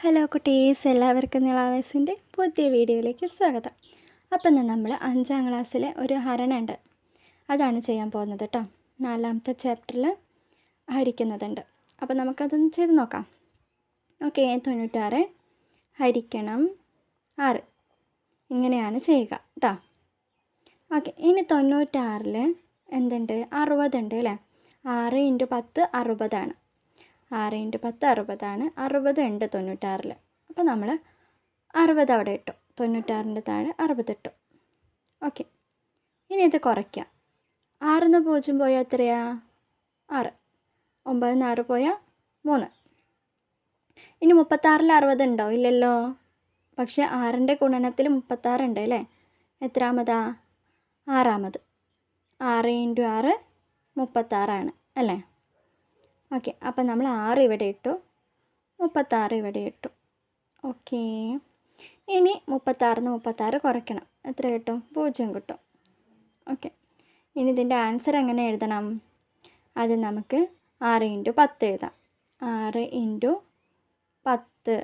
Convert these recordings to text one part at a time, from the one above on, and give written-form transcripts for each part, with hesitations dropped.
Hello കുട്ടീസ്, എല്ലാവർക്കും നിളാവേസിൻ്റെ പുതിയ വീഡിയോയിലേക്ക് സ്വാഗതം. അപ്പം ഇന്ന് നമ്മൾ 5ാം ക്ലാസ്സിലെ ഒരു ഹരണമുണ്ട്, അതാണ് ചെയ്യാൻ പോകുന്നത് കേട്ടോ. 4ാമത്തെ ചാപ്റ്ററിൽ ഹരിക്കുന്നതുണ്ട്. അപ്പം നമുക്കതൊന്ന് ചെയ്ത് നോക്കാം. ഓക്കെ, 96 ഹരിക്കണം 6 ഇങ്ങനെയാണ് ചെയ്യുക കേട്ടോ. ഓക്കെ, ഇനി 96-ൽ എന്തുണ്ട്? 60 ഉണ്ട് അല്ലേ. 6 × 10 60 6 × 10 60 60 ഉണ്ട് 96-ൽ. അപ്പോൾ നമ്മൾ 60 അവിടെ ഇട്ടു, 96-ൻ്റെ താഴെ 60 ഇട്ടു. ഓക്കെ, ഇനി ഇത് കുറയ്ക്കാം. 6-ന്ന് 0 പോയാൽ എത്രയാ? 6. 9-ന്ന് 6 പോയാൽ 3. ഇനി 36-ൽ 60 ഉണ്ടോ? ഇല്ലല്ലോ. പക്ഷേ 6-ൻ്റെ ഗുണനത്തിൽ 36 ഉണ്ട് അല്ലേ. എത്രാമതാ? 6-മത്. 6 × 6 36 അല്ലേ. ഓക്കെ, അപ്പം നമ്മൾ 6 ഇവിടെ ഇട്ടു, 36 ഇവിടെ ഇട്ടു. ഓക്കെ, ഇനി 36-ന്ന് 36 കുറയ്ക്കണം. എത്ര കിട്ടും? 0 കിട്ടും. ഓക്കെ, ഇനി ഇതിൻ്റെ ആൻസർ എങ്ങനെ എഴുതണം? അത് നമുക്ക് 6 × 10 എഴുതാം. 6 × 10,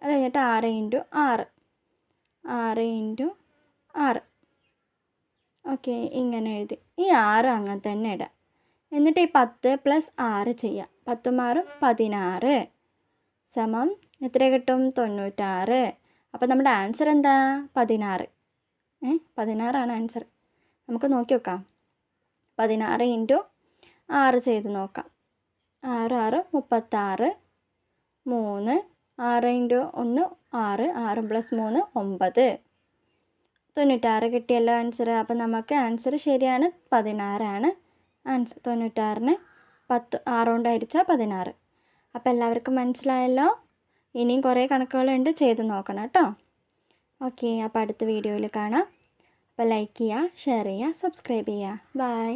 അത് കഴിഞ്ഞിട്ട് 6 × 6 6 × 6. ഓക്കെ, ഇങ്ങനെ എഴുതി. ഈ 6 അങ്ങനെ തന്നെ ഇടാം. എന്നിട്ട് ഈ 10 + 6 ചെയ്യാം. 10 × 6 16 സമം എത്ര കിട്ടും? 96. അപ്പോൾ നമ്മുടെ ആൻസർ എന്താ? 16. 16 ആൻസർ. നമുക്ക് നോക്കി നോക്കാം. 16 × 6 ചെയ്ത് നോക്കാം. 6 6 36 3 6 × 1 6 6 + 3 9 96 കിട്ടിയല്ലോ ആൻസർ. അപ്പം നമുക്ക് ആൻസർ ശരിയാണ്, 16 ആണ് ആൻസർ. 96-ന് 10 6 കൊണ്ട് ഹരിച്ചാൽ 16. അപ്പോൾ എല്ലാവർക്കും മനസ്സിലായല്ലോ. ഇനിയും കുറേ കണക്കുകളുണ്ട്, ചെയ്ത് നോക്കണം കേട്ടോ. ഓക്കെ, അപ്പോൾ അടുത്ത വീഡിയോയിൽ കാണാം. അപ്പോൾ ലൈക്ക് ചെയ്യുക, ഷെയർ ചെയ്യുക, സബ്സ്ക്രൈബ് ചെയ്യുക. ബൈ.